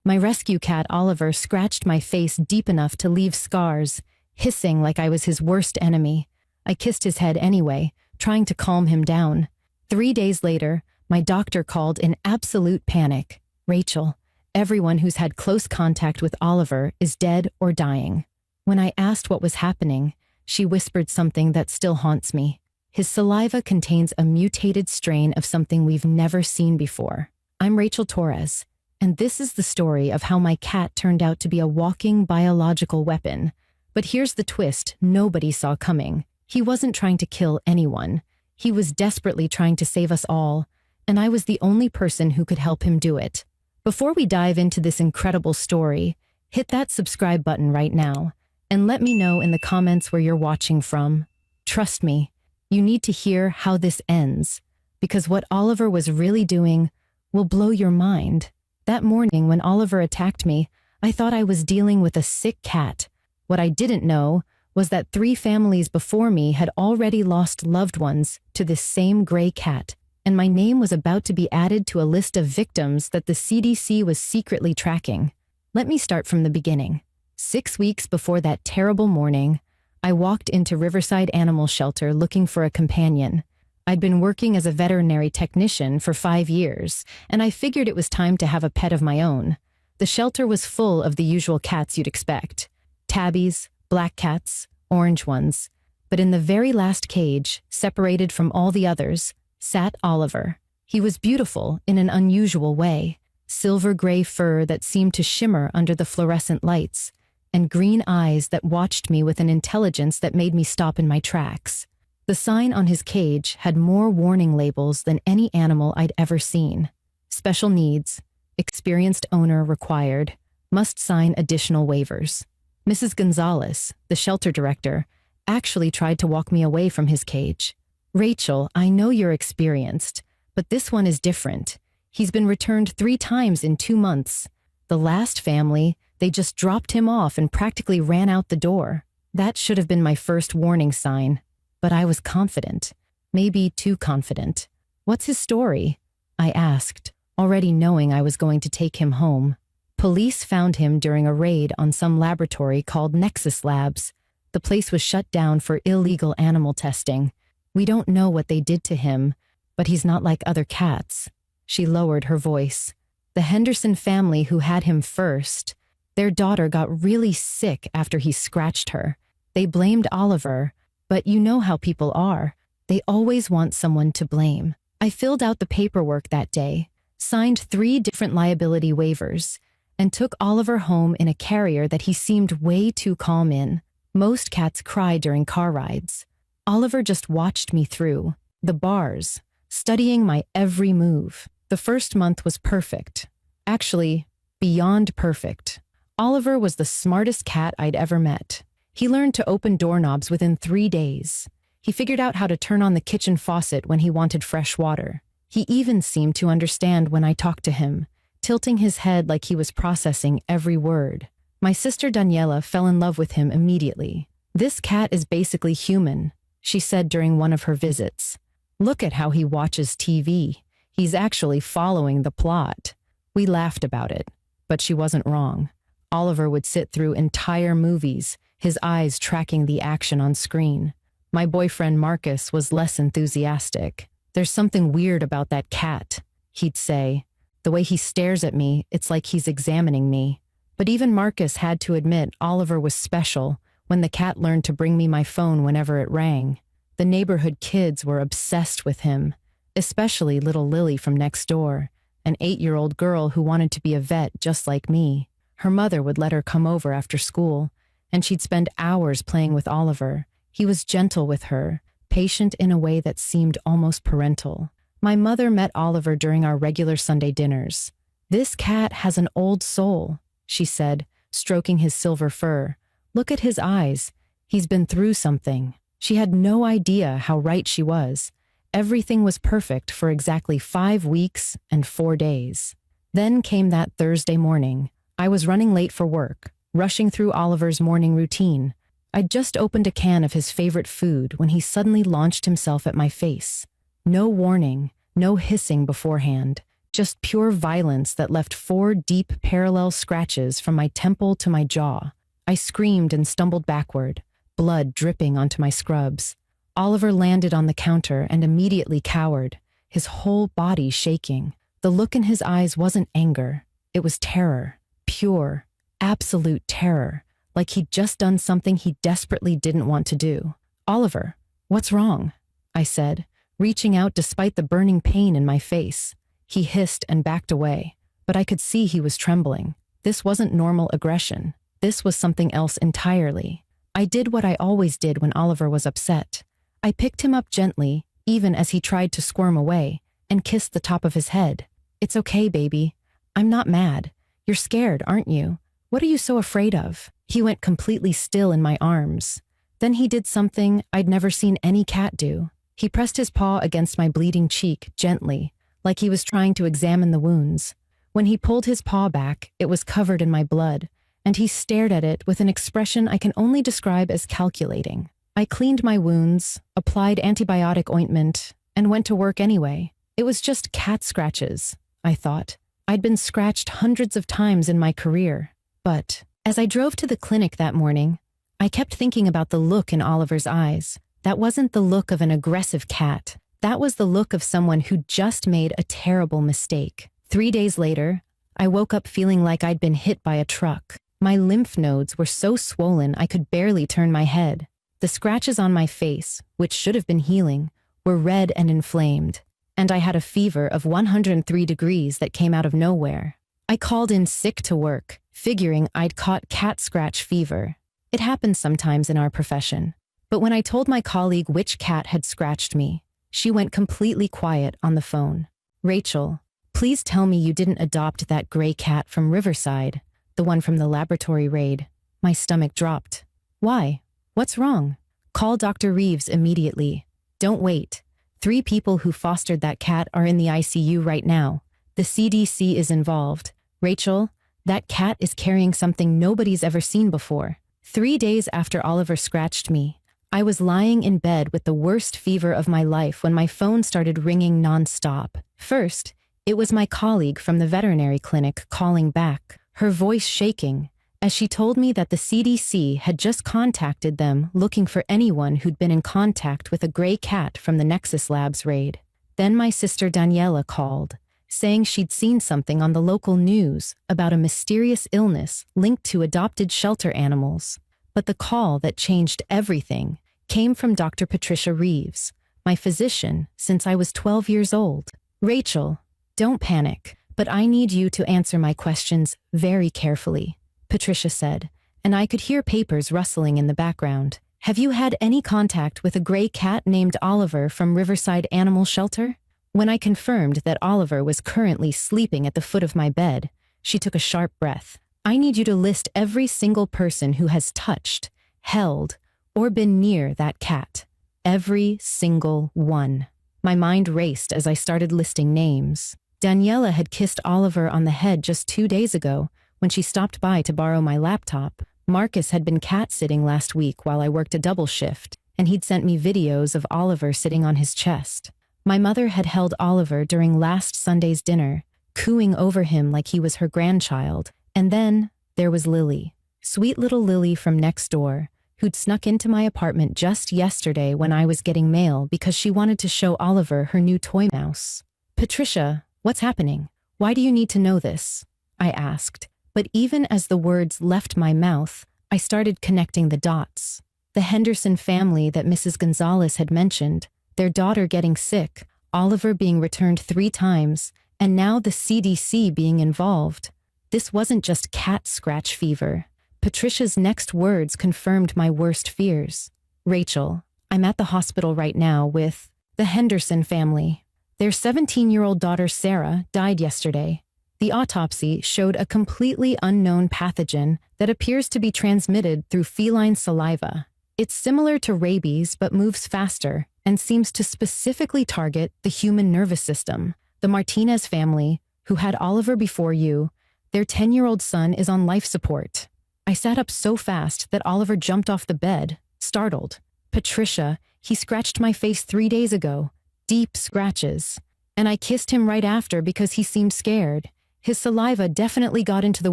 My rescue cat Oliver scratched my face deep enough to leave scars, hissing like I was his worst enemy. I kissed his head anyway, trying to calm him down. 3 days later, my doctor called in absolute panic. "Rachel, everyone who's had close contact with Oliver is dead or dying." When I asked what was happening, she whispered something that still haunts me. "His saliva contains a mutated strain of something we've never seen before." I'm Rachel Torres, and this is the story of how my cat turned out to be a walking biological weapon. But here's the twist nobody saw coming. He wasn't trying to kill anyone. He was desperately trying to save us all, and I was the only person who could help him do it. Before we dive into this incredible story, hit that subscribe button right now, and let me know in the comments where you're watching from. Trust me, you need to hear how this ends, because what Oliver was really doing will blow your mind. That morning when Oliver attacked me, I thought I was dealing with a sick cat. What I didn't know was that 3 families before me had already lost loved ones to this same gray cat, and my name was about to be added to a list of victims that the CDC was secretly tracking. Let me start from the beginning. 6 weeks before that terrible morning, I walked into Riverside Animal Shelter looking for a companion. I'd been working as a veterinary technician for 5 years, and I figured it was time to have a pet of my own. The shelter was full of the usual cats you'd expect. Tabbies, black cats, orange ones. But in the very last cage, separated from all the others, sat Oliver. He was beautiful in an unusual way. Silver gray fur that seemed to shimmer under the fluorescent lights, and green eyes that watched me with an intelligence that made me stop in my tracks. The sign on his cage had more warning labels than any animal I'd ever seen. Special needs, experienced owner required, must sign additional waivers. Mrs. Gonzalez, the shelter director, actually tried to walk me away from his cage. "Rachel, I know you're experienced, but this one is different. He's been returned 3 times in 2 months. The last family, they just dropped him off and practically ran out the door." That should have been my first warning sign, but I was confident. Maybe too confident. "What's his story?" I asked, already knowing I was going to take him home. "Police found him during a raid on some laboratory called Nexus Labs. The place was shut down for illegal animal testing. We don't know what they did to him, but he's not like other cats." She lowered her voice. "The Henderson family who had him first, their daughter got really sick after he scratched her. They blamed Oliver, but you know how people are. They always want someone to blame." I filled out the paperwork that day, signed 3 different liability waivers, and took Oliver home in a carrier that he seemed way too calm in. Most cats cry during car rides. Oliver just watched me through the bars, studying my every move. The first month was perfect. Actually, beyond perfect. Oliver was the smartest cat I'd ever met. He learned to open doorknobs within 3 days. He figured out how to turn on the kitchen faucet when he wanted fresh water. He even seemed to understand when I talked to him, tilting his head like he was processing every word. My sister Daniela fell in love with him immediately. "This cat is basically human," she said during one of her visits. "Look at how he watches TV. He's actually following the plot." We laughed about it, but she wasn't wrong. Oliver would sit through entire movies, his eyes tracking the action on screen. My boyfriend Marcus was less enthusiastic. "There's something weird about that cat," he'd say. "The way he stares at me, it's like he's examining me." But even Marcus had to admit Oliver was special when the cat learned to bring me my phone whenever it rang. The neighborhood kids were obsessed with him, especially little Lily from next door, an 8-year-old girl who wanted to be a vet just like me. Her mother would let her come over after school, and she'd spend hours playing with Oliver. He was gentle with her, patient in a way that seemed almost parental. My mother met Oliver during our regular Sunday dinners. "This cat has an old soul," she said, stroking his silver fur. "Look at his eyes. He's been through something." She had no idea how right she was. Everything was perfect for exactly 5 weeks and 4 days. Then came that Thursday morning. I was running late for work, rushing through Oliver's morning routine. I'd just opened a can of his favorite food when he suddenly launched himself at my face. No warning, no hissing beforehand, just pure violence that left 4 deep parallel scratches from my temple to my jaw. I screamed and stumbled backward, blood dripping onto my scrubs. Oliver landed on the counter and immediately cowered, his whole body shaking. The look in his eyes wasn't anger, it was terror, pure, absolute terror, like he'd just done something he desperately didn't want to do. "Oliver, what's wrong?" I said, reaching out despite the burning pain in my face. He hissed and backed away, but I could see he was trembling. This wasn't normal aggression. This was something else entirely. I did what I always did when Oliver was upset. I picked him up gently, even as he tried to squirm away, and kissed the top of his head. "It's okay, baby. I'm not mad. You're scared, aren't you? What are you so afraid of?" He went completely still in my arms. Then he did something I'd never seen any cat do. He pressed his paw against my bleeding cheek gently, like he was trying to examine the wounds. When he pulled his paw back, it was covered in my blood, and he stared at it with an expression I can only describe as calculating. I cleaned my wounds, applied antibiotic ointment, and went to work anyway. It was just cat scratches, I thought. I'd been scratched hundreds of times in my career. But as I drove to the clinic that morning, I kept thinking about the look in Oliver's eyes. That wasn't the look of an aggressive cat. That was the look of someone who'd just made a terrible mistake. 3 days later, I woke up feeling like I'd been hit by a truck. My lymph nodes were so swollen I could barely turn my head. The scratches on my face, which should have been healing, were red and inflamed, and I had a fever of 103 degrees that came out of nowhere. I called in sick to work, figuring I'd caught cat scratch fever. It happens sometimes in our profession. But when I told my colleague which cat had scratched me, she went completely quiet on the phone. "Rachel, please tell me you didn't adopt that gray cat from Riverside, the one from the laboratory raid." My stomach dropped. "Why? What's wrong?" "Call Dr. Reeves immediately. Don't wait. 3 people who fostered that cat are in the ICU right now. The CDC is involved. Rachel, that cat is carrying something nobody's ever seen before." 3 days after Oliver scratched me, I was lying in bed with the worst fever of my life when my phone started ringing nonstop. First, it was my colleague from the veterinary clinic calling back, her voice shaking, as she told me that the CDC had just contacted them looking for anyone who'd been in contact with a gray cat from the Nexus Labs raid. Then my sister Daniela called, saying she'd seen something on the local news about a mysterious illness linked to adopted shelter animals. But the call that changed everything came from Dr. Patricia Reeves, my physician since I was 12 years old. "Rachel, don't panic, but I need you to answer my questions very carefully," Patricia said, and I could hear papers rustling in the background. "Have you had any contact with a gray cat named Oliver from Riverside Animal Shelter?" When I confirmed that Oliver was currently sleeping at the foot of my bed, she took a sharp breath. "I need you to list every single person who has touched, held, or been near that cat. Every single one." My mind raced as I started listing names. Daniela had kissed Oliver on the head just 2 days ago when she stopped by to borrow my laptop. Marcus had been cat-sitting last week while I worked a double shift, and he'd sent me videos of Oliver sitting on his chest. My mother had held Oliver during last Sunday's dinner, cooing over him like he was her grandchild. And then there was Lily, sweet little Lily from next door, who'd snuck into my apartment just yesterday when I was getting mail because she wanted to show Oliver her new toy mouse. "Patricia, what's happening? Why do you need to know this?" I asked. But even as the words left my mouth, I started connecting the dots. The Henderson family that Mrs. Gonzalez had mentioned, their daughter getting sick, Oliver being returned 3 times, and now the CDC being involved. This wasn't just cat scratch fever. Patricia's next words confirmed my worst fears. "Rachel, I'm at the hospital right now with the Henderson family. Their 17-year-old daughter Sarah died yesterday. The autopsy showed a completely unknown pathogen that appears to be transmitted through feline saliva. It's similar to rabies but moves faster and seems to specifically target the human nervous system. The Martinez family, who had Oliver before you, their 10-year-old son is on life support." I sat up so fast that Oliver jumped off the bed, startled. "Patricia, he scratched my face 3 days ago. Deep scratches. And I kissed him right after because he seemed scared. His saliva definitely got into the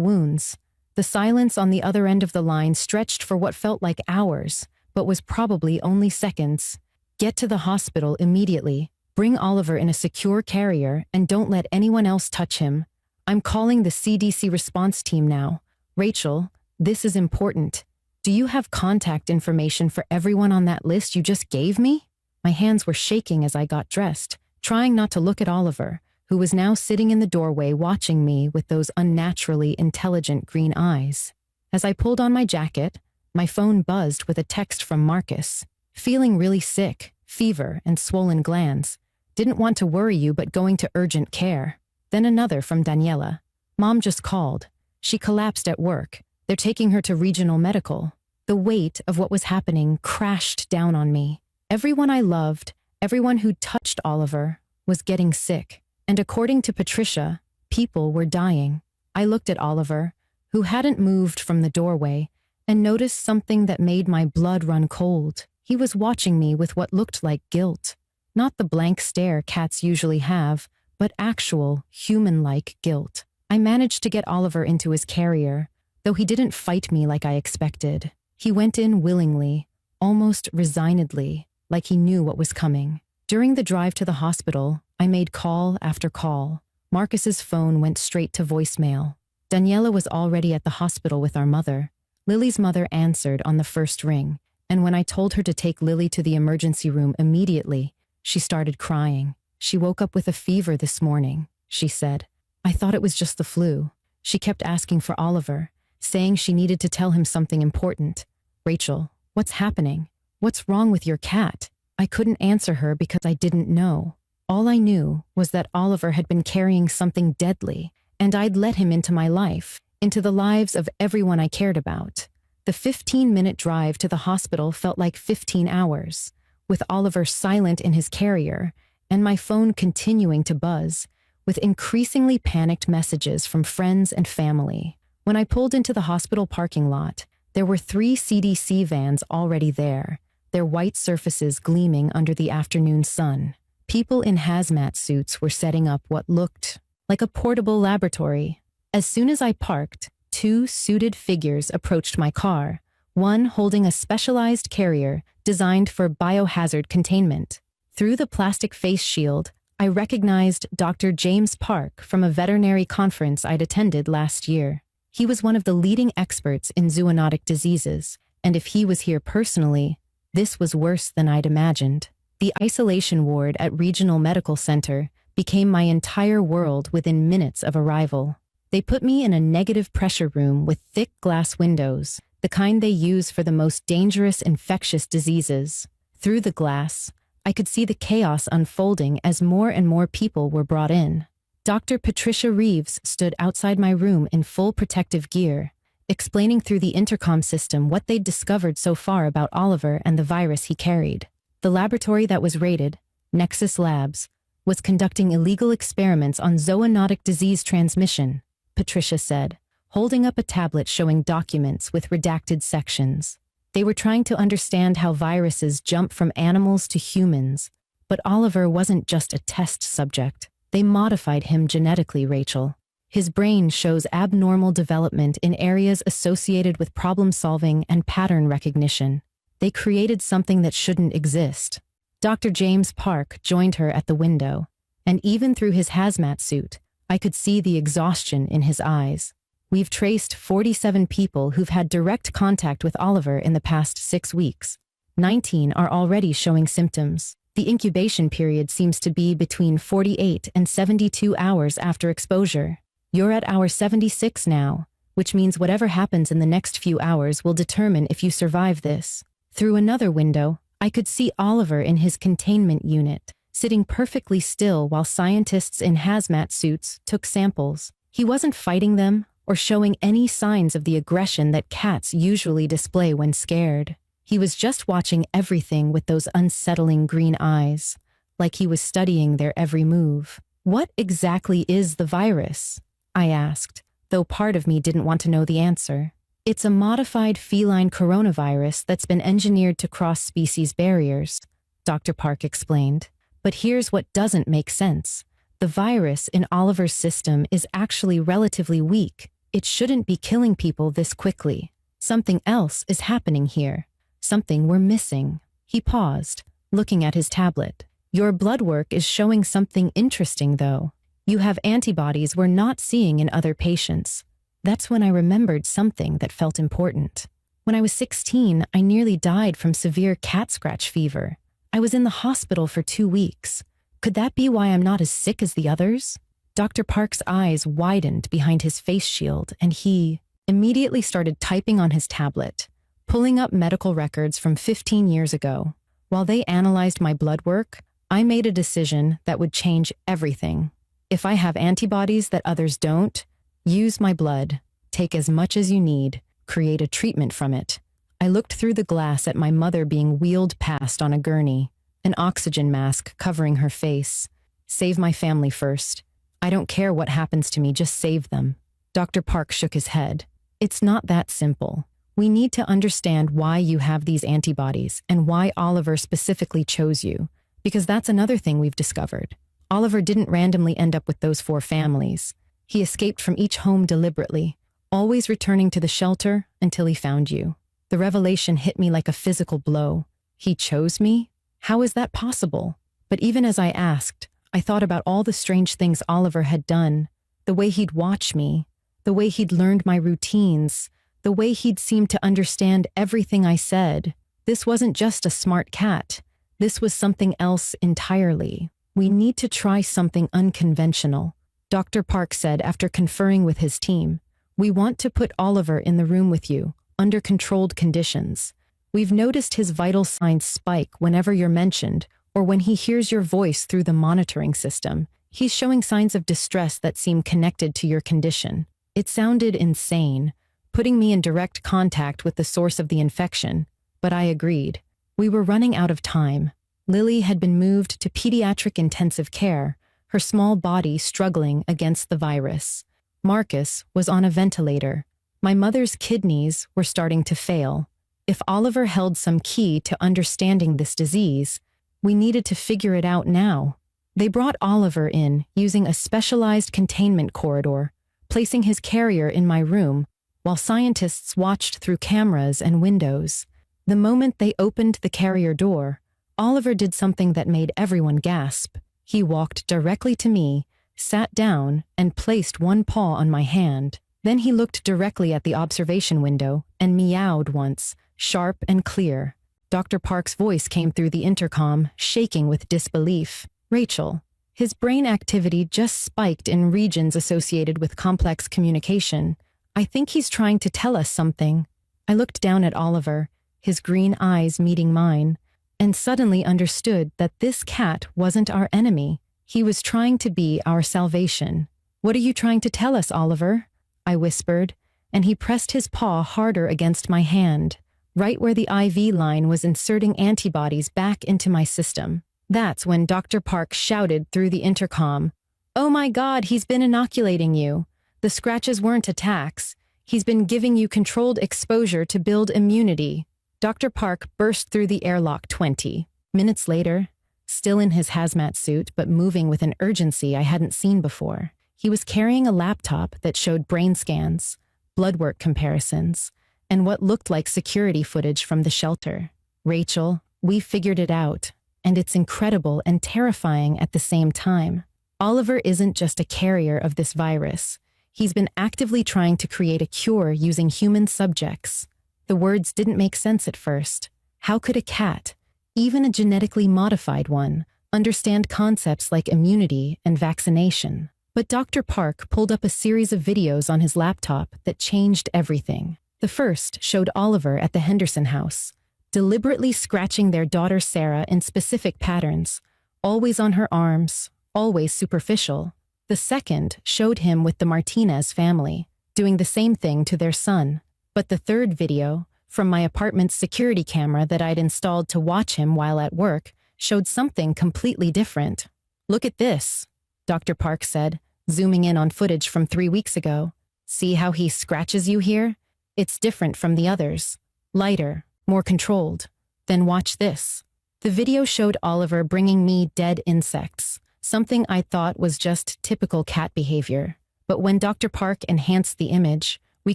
wounds. The silence on the other end of the line stretched for what felt like hours, but was probably only seconds. Get to the hospital immediately. Bring Oliver in a secure carrier and don't let anyone else touch him. I'm calling the CDC response team now. Rachel, this is important. Do you have contact information for everyone on that list you just gave me? My hands were shaking as I got dressed, trying not to look at Oliver, who was now sitting in the doorway watching me with those unnaturally intelligent green eyes. As I pulled on my jacket, my phone buzzed with a text from Marcus. Feeling really sick, fever and swollen glands. Didn't want to worry you but going to urgent care. Then another from Daniela. Mom just called. She collapsed at work. They're taking her to regional medical. The weight of what was happening crashed down on me. Everyone I loved, everyone who'd touched Oliver, was getting sick. And according to Patricia, people were dying. I looked at Oliver, who hadn't moved from the doorway, and noticed something that made my blood run cold. He was watching me with what looked like guilt. Not the blank stare cats usually have, but actual, human-like guilt. I managed to get Oliver into his carrier, though he didn't fight me like I expected. He went in willingly, almost resignedly, like he knew what was coming. During the drive to the hospital, I made call after call. Marcus's phone went straight to voicemail. Daniela was already at the hospital with our mother. Lily's mother answered on the first ring, and when I told her to take Lily to the emergency room immediately, she started crying. She woke up with a fever this morning, she said. I thought it was just the flu. She kept asking for Oliver, saying she needed to tell him something important. Rachel, what's happening? What's wrong with your cat? I couldn't answer her because I didn't know. All I knew was that Oliver had been carrying something deadly, and I'd let him into my life, into the lives of everyone I cared about. The 15-minute drive to the hospital felt like 15 hours, with Oliver silent in his carrier, and my phone continuing to buzz, with increasingly panicked messages from friends and family. When I pulled into the hospital parking lot, there were 3 CDC vans already there, their white surfaces gleaming under the afternoon sun. People in hazmat suits were setting up what looked like a portable laboratory. As soon as I parked, 2 suited figures approached my car, one holding a specialized carrier designed for biohazard containment. Through the plastic face shield, I recognized Dr. James Park from a veterinary conference I'd attended last year. He was one of the leading experts in zoonotic diseases, and if he was here personally, this was worse than I'd imagined. The isolation ward at Regional Medical Center became my entire world within minutes of arrival. They put me in a negative pressure room with thick glass windows, the kind they use for the most dangerous infectious diseases. Through the glass, I could see the chaos unfolding as more and more people were brought in. Dr. Patricia Reeves stood outside my room in full protective gear, explaining through the intercom system what they'd discovered so far about Oliver and the virus he carried. The laboratory that was raided, Nexus Labs, was conducting illegal experiments on zoonotic disease transmission, Patricia said, holding up a tablet showing documents with redacted sections. They were trying to understand how viruses jump from animals to humans, but Oliver wasn't just a test subject. They modified him genetically, Rachel. His brain shows abnormal development in areas associated with problem-solving and pattern recognition. They created something that shouldn't exist. Dr. James Park joined her at the window, and even through his hazmat suit, I could see the exhaustion in his eyes. We've traced 47 people who've had direct contact with Oliver in the past 6 weeks. 19 are already showing symptoms. The incubation period seems to be between 48 and 72 hours after exposure. You're at hour 76 now, which means whatever happens in the next few hours will determine if you survive this. Through another window, I could see Oliver in his containment unit, sitting perfectly still while scientists in hazmat suits took samples. He wasn't fighting them or showing any signs of the aggression that cats usually display when scared. He was just watching everything with those unsettling green eyes, like he was studying their every move. What exactly is the virus? I asked, though part of me didn't want to know the answer. It's a modified feline coronavirus that's been engineered to cross species barriers, Dr. Park explained. But here's what doesn't make sense. The virus in Oliver's system is actually relatively weak. It shouldn't be killing people this quickly. Something else is happening here. Something we're missing. He paused, looking at his tablet. Your blood work is showing something interesting, though. You have antibodies we're not seeing in other patients. That's when I remembered something that felt important. When I was 16, I nearly died from severe cat scratch fever. I was in the hospital for 2 weeks. Could that be why I'm not as sick as the others? Dr. Park's eyes widened behind his face shield, and he immediately started typing on his tablet, pulling up medical records from 15 years ago. While they analyzed my blood work, I made a decision that would change everything. If I have antibodies that others don't, use my blood. Take as much as you need. Create a treatment from it. I looked through the glass at my mother being wheeled past on a gurney, an oxygen mask covering her face. Save my family first. I don't care what happens to me, just save them. Dr. Park shook his head. It's not that simple. We need to understand why you have these antibodies and why Oliver specifically chose you, because that's another thing we've discovered. Oliver didn't randomly end up with those 4 families. He escaped from each home deliberately, always returning to the shelter until he found you. The revelation hit me like a physical blow. He chose me? How is that possible? But even as I asked, I thought about all the strange things Oliver had done, the way he'd watch me, the way he'd learned my routines, the way he'd seemed to understand everything I said. This wasn't just a smart cat. This was something else entirely. We need to try something unconventional, Dr. Park said after conferring with his team. We want to put Oliver in the room with you, under controlled conditions. We've noticed his vital signs spike whenever you're mentioned, or when he hears your voice through the monitoring system. He's showing signs of distress that seem connected to your condition. It sounded insane, putting me in direct contact with the source of the infection, but I agreed. We were running out of time. Lily had been moved to pediatric intensive care, her small body struggling against the virus. Marcus was on a ventilator. My mother's kidneys were starting to fail. If Oliver held some key to understanding this disease, we needed to figure it out now. They brought Oliver in using a specialized containment corridor, placing his carrier in my room, while scientists watched through cameras and windows. The moment they opened the carrier door, Oliver did something that made everyone gasp. He walked directly to me, sat down, and placed one paw on my hand. Then he looked directly at the observation window and meowed once, sharp and clear. Dr. Park's voice came through the intercom, shaking with disbelief. Rachel. His brain activity just spiked in regions associated with complex communication. I think he's trying to tell us something. I looked down at Oliver, his green eyes meeting mine, and suddenly understood that this cat wasn't our enemy. He was trying to be our salvation. What are you trying to tell us, Oliver? I whispered, and he pressed his paw harder against my hand, right where the IV line was inserting antibodies back into my system. That's when Dr. Park shouted through the intercom, "Oh my God, he's been inoculating you. The scratches weren't attacks. He's been giving you controlled exposure to build immunity." Dr. Park burst through the airlock 20 minutes later, still in his hazmat suit but moving with an urgency I hadn't seen before. He was carrying a laptop that showed brain scans, blood work comparisons, and what looked like security footage from the shelter. Rachel, we figured it out, and it's incredible and terrifying at the same time. Oliver isn't just a carrier of this virus. He's been actively trying to create a cure using human subjects. The words didn't make sense at first. How could a cat, even a genetically modified one, understand concepts like immunity and vaccination? But Dr. Park pulled up a series of videos on his laptop that changed everything. The first showed Oliver at the Henderson house, deliberately scratching their daughter Sarah in specific patterns, always on her arms, always superficial. The second showed him with the Martinez family, doing the same thing to their son. But the third video, from my apartment's security camera that I'd installed to watch him while at work, showed something completely different. "Look at this," Dr. Park said, zooming in on footage from 3 weeks ago. "See how he scratches you here? It's different from the others. Lighter, more controlled. Then watch this." The video showed Oliver bringing me dead insects, something I thought was just typical cat behavior. But when Dr. Park enhanced the image, we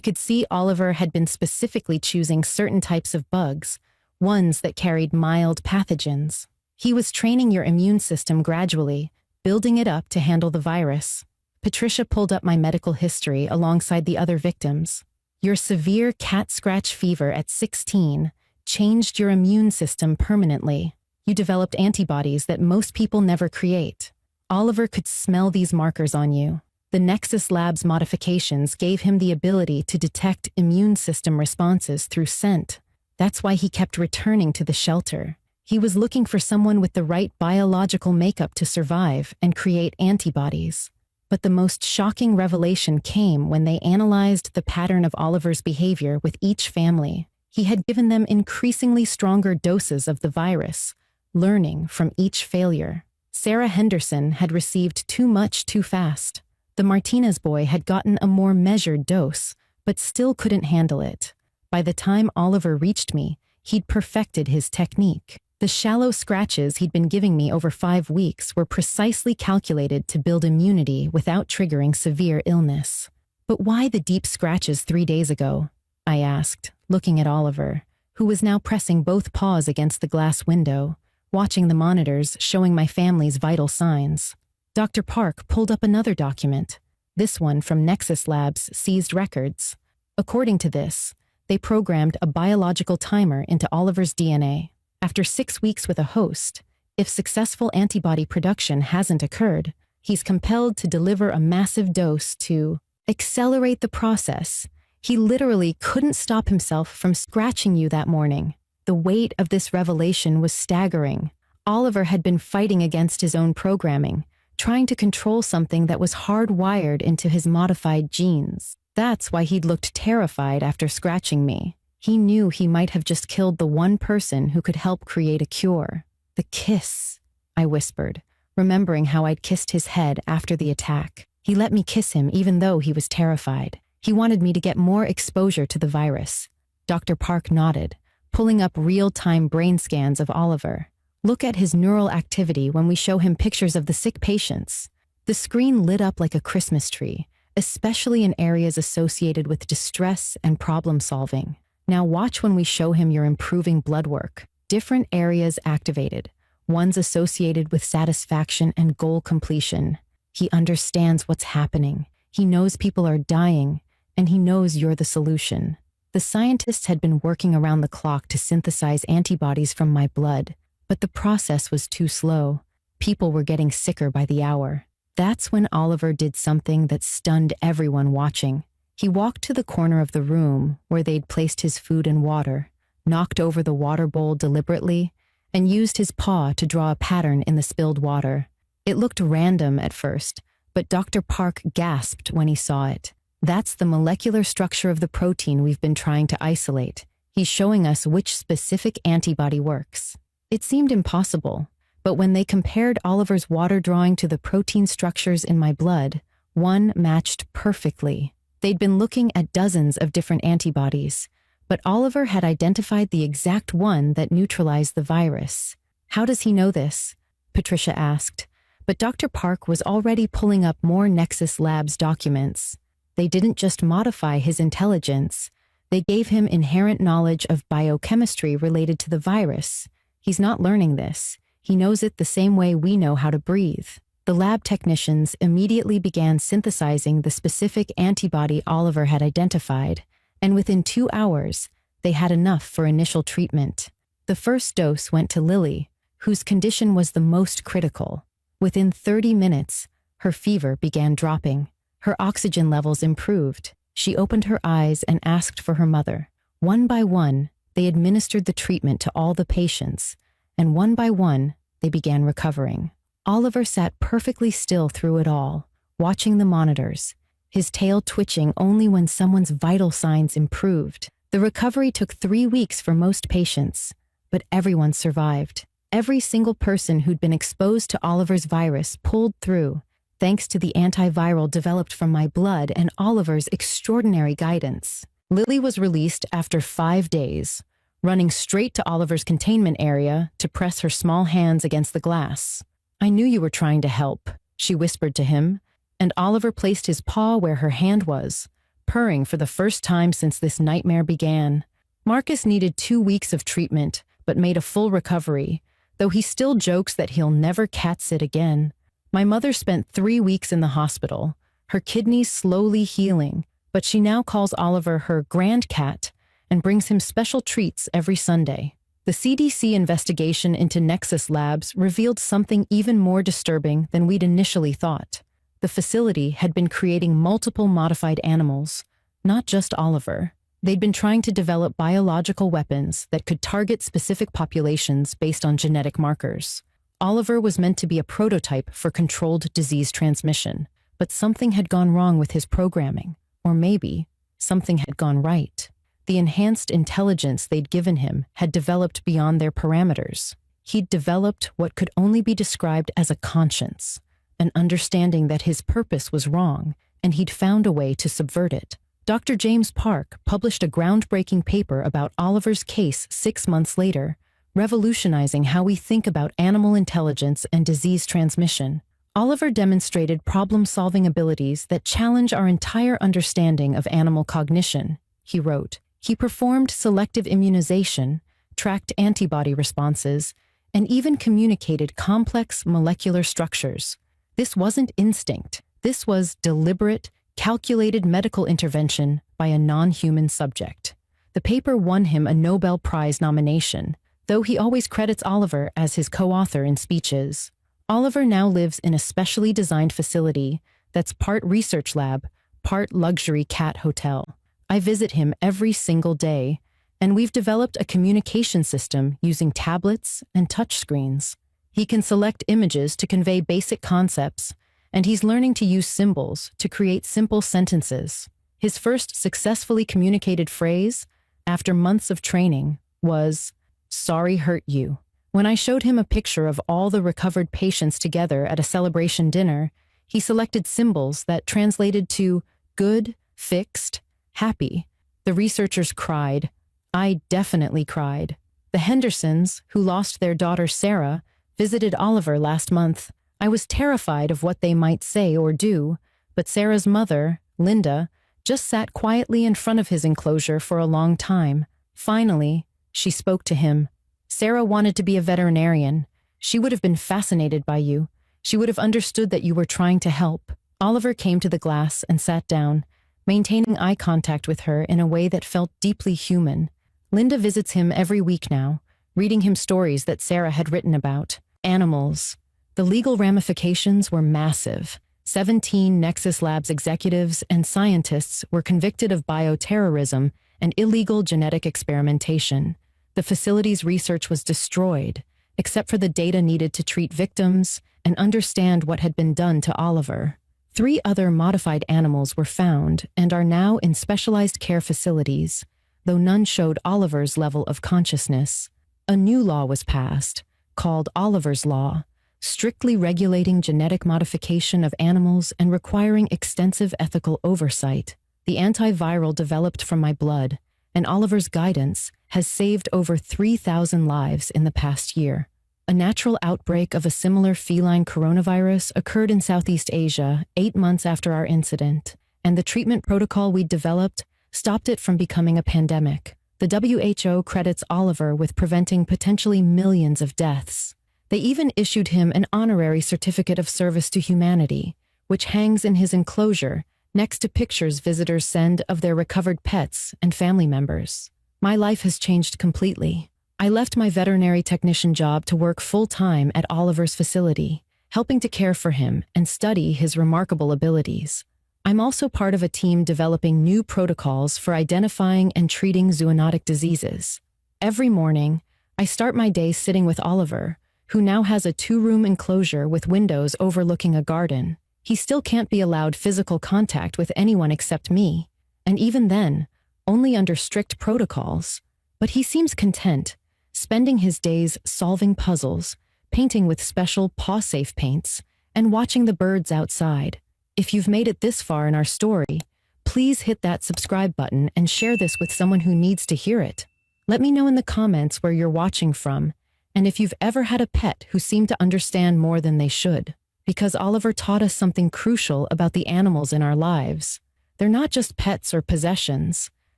could see Oliver had been specifically choosing certain types of bugs, ones that carried mild pathogens. He was training your immune system gradually, building it up to handle the virus. Patricia pulled up my medical history alongside the other victims. Your severe cat scratch fever at 16 changed your immune system permanently. You developed antibodies that most people never create. Oliver could smell these markers on you. The Nexus Labs modifications gave him the ability to detect immune system responses through scent. That's why he kept returning to the shelter. He was looking for someone with the right biological makeup to survive and create antibodies. But the most shocking revelation came when they analyzed the pattern of Oliver's behavior with each family. He had given them increasingly stronger doses of the virus, learning from each failure. Sarah Henderson had received too much too fast. The Martinez boy had gotten a more measured dose, but still couldn't handle it. By the time Oliver reached me, he'd perfected his technique. The shallow scratches he'd been giving me over 5 weeks were precisely calculated to build immunity without triggering severe illness. But why the deep scratches 3 days ago? I asked, looking at Oliver, who was now pressing both paws against the glass window, watching the monitors showing my family's vital signs. Dr. Park pulled up another document, this one from Nexus Labs' seized records. According to this, they programmed a biological timer into Oliver's DNA. After 6 weeks with a host, if successful antibody production hasn't occurred, he's compelled to deliver a massive dose to accelerate the process. He literally couldn't stop himself from scratching you that morning. The weight of this revelation was staggering. Oliver had been fighting against his own programming, trying to control something that was hardwired into his modified genes. That's why he'd looked terrified after scratching me. He knew he might have just killed the one person who could help create a cure. The kiss, I whispered, remembering how I'd kissed his head after the attack. He let me kiss him even though he was terrified. He wanted me to get more exposure to the virus. Dr. Park nodded, pulling up real-time brain scans of Oliver. Look at his neural activity when we show him pictures of the sick patients. The screen lit up like a Christmas tree, especially in areas associated with distress and problem-solving. Now watch when we show him your improving blood work. Different areas activated, ones associated with satisfaction and goal completion. He understands what's happening. He knows people are dying, and he knows you're the solution. The scientists had been working around the clock to synthesize antibodies from my blood, but the process was too slow. People were getting sicker by the hour. That's when Oliver did something that stunned everyone watching. He walked to the corner of the room where they'd placed his food and water, knocked over the water bowl deliberately, and used his paw to draw a pattern in the spilled water. It looked random at first, but Dr. Park gasped when he saw it. That's the molecular structure of the protein we've been trying to isolate. He's showing us which specific antibody works. It seemed impossible, but when they compared Oliver's water drawing to the protein structures in my blood, one matched perfectly. They'd been looking at dozens of different antibodies, but Oliver had identified the exact one that neutralized the virus. How does he know this? Patricia asked, but Dr. Park was already pulling up more Nexus Labs documents. They didn't just modify his intelligence, they gave him inherent knowledge of biochemistry related to the virus. He's not learning this. He knows it the same way we know how to breathe. The lab technicians immediately began synthesizing the specific antibody Oliver had identified, and within 2 hours, they had enough for initial treatment. The first dose went to Lily, whose condition was the most critical. Within 30 minutes, her fever began dropping. Her oxygen levels improved. She opened her eyes and asked for her mother. One by one, they administered the treatment to all the patients, and one by one, they began recovering. Oliver sat perfectly still through it all, watching the monitors, his tail twitching only when someone's vital signs improved. The recovery took 3 weeks for most patients, but everyone survived. Every single person who'd been exposed to Oliver's virus pulled through, thanks to the antiviral developed from my blood and Oliver's extraordinary guidance. Lily was released after 5 days, running straight to Oliver's containment area to press her small hands against the glass. I knew you were trying to help, she whispered to him, and Oliver placed his paw where her hand was, purring for the first time since this nightmare began. Marcus needed 2 weeks of treatment, but made a full recovery, though he still jokes that he'll never cat-sit again. My mother spent 3 weeks in the hospital, her kidneys slowly healing, but she now calls Oliver her grand cat and brings him special treats every Sunday. The CDC investigation into Nexus Labs revealed something even more disturbing than we'd initially thought. The facility had been creating multiple modified animals, not just Oliver. They'd been trying to develop biological weapons that could target specific populations based on genetic markers. Oliver was meant to be a prototype for controlled disease transmission, but something had gone wrong with his programming, or maybe something had gone right. The enhanced intelligence they'd given him had developed beyond their parameters. He'd developed what could only be described as a conscience, an understanding that his purpose was wrong, and he'd found a way to subvert it. Dr. James Park published a groundbreaking paper about Oliver's case 6 months later, revolutionizing how we think about animal intelligence and disease transmission. Oliver demonstrated problem-solving abilities that challenge our entire understanding of animal cognition, he wrote. He performed selective immunization, tracked antibody responses, and even communicated complex molecular structures. This wasn't instinct. This was deliberate, calculated medical intervention by a non-human subject. The paper won him a Nobel Prize nomination, though he always credits Oliver as his co-author in speeches. Oliver now lives in a specially designed facility that's part research lab, part luxury cat hotel. I visit him every single day, and we've developed a communication system using tablets and touchscreens. He can select images to convey basic concepts, and he's learning to use symbols to create simple sentences. His first successfully communicated phrase, after months of training, was, "Sorry hurt you." When I showed him a picture of all the recovered patients together at a celebration dinner, he selected symbols that translated to good, fixed, happy. The researchers cried. I definitely cried. The Hendersons, who lost their daughter Sarah, visited Oliver last month. I was terrified of what they might say or do, but Sarah's mother, Linda, just sat quietly in front of his enclosure for a long time. Finally, she spoke to him. Sarah wanted to be a veterinarian. She would have been fascinated by you. She would have understood that you were trying to help. Oliver came to the glass and sat down, maintaining eye contact with her in a way that felt deeply human. Linda visits him every week now, reading him stories that Sarah had written about. Animals. The legal ramifications were massive. 17 Nexus Labs executives and scientists were convicted of bioterrorism and illegal genetic experimentation. The facility's research was destroyed, except for the data needed to treat victims and understand what had been done to Oliver. 3 other modified animals were found and are now in specialized care facilities, though none showed Oliver's level of consciousness. A new law was passed, called Oliver's Law, strictly regulating genetic modification of animals and requiring extensive ethical oversight. The antiviral developed from my blood, and Oliver's guidance has saved over 3,000 lives in the past year. A natural outbreak of a similar feline coronavirus occurred in Southeast Asia 8 months after our incident, and the treatment protocol we'd developed stopped it from becoming a pandemic. The WHO credits Oliver with preventing potentially millions of deaths. They even issued him an honorary certificate of service to humanity, which hangs in his enclosure next to pictures visitors send of their recovered pets and family members. My life has changed completely. I left my veterinary technician job to work full-time at Oliver's facility, helping to care for him and study his remarkable abilities. I'm also part of a team developing new protocols for identifying and treating zoonotic diseases. Every morning, I start my day sitting with Oliver, who now has a 2-room enclosure with windows overlooking a garden. He still can't be allowed physical contact with anyone except me, and even then, only under strict protocols. But he seems content, spending his days solving puzzles, painting with special paw-safe paints, and watching the birds outside. If you've made it this far in our story, please hit that subscribe button and share this with someone who needs to hear it. Let me know in the comments where you're watching from, And if you've ever had a pet who seemed to understand more than they should, because Oliver taught us something crucial about the animals in our lives. They're not just pets or possessions.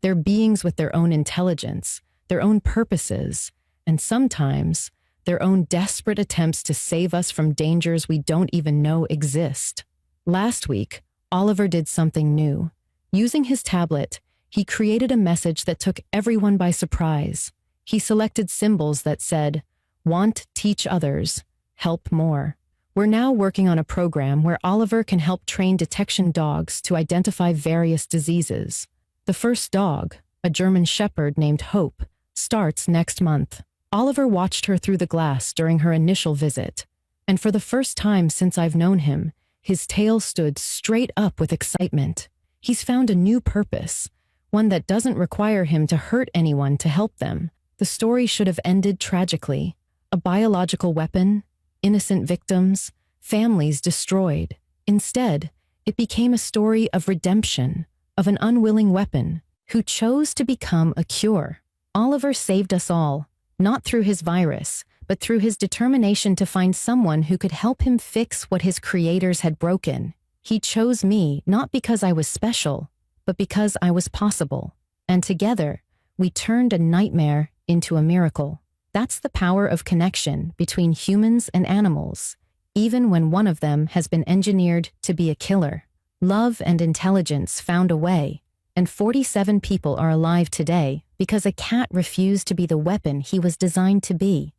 They're beings with their own intelligence, their own purposes, and sometimes their own desperate attempts to save us from dangers we don't even know exist. Last week, Oliver did something new. Using his tablet, he created a message that took everyone by surprise. He selected symbols that said, "Want, teach others, help more." We're now working on a program where Oliver can help train detection dogs to identify various diseases. The first dog, a German shepherd named Hope, starts next month. Oliver watched her through the glass during her initial visit, and for the first time since I've known him, his tail stood straight up with excitement. He's found a new purpose, one that doesn't require him to hurt anyone to help them. The story should have ended tragically. A biological weapon, innocent victims, families destroyed. Instead, it became a story of redemption, of an unwilling weapon who chose to become a cure. Oliver saved us all, not through his virus, but through his determination to find someone who could help him fix what his creators had broken. He chose me not because I was special, but because I was possible. And together, we turned a nightmare into a miracle. That's the power of connection between humans and animals, even when one of them has been engineered to be a killer. Love and intelligence found a way, and 47 people are alive today because a cat refused to be the weapon he was designed to be.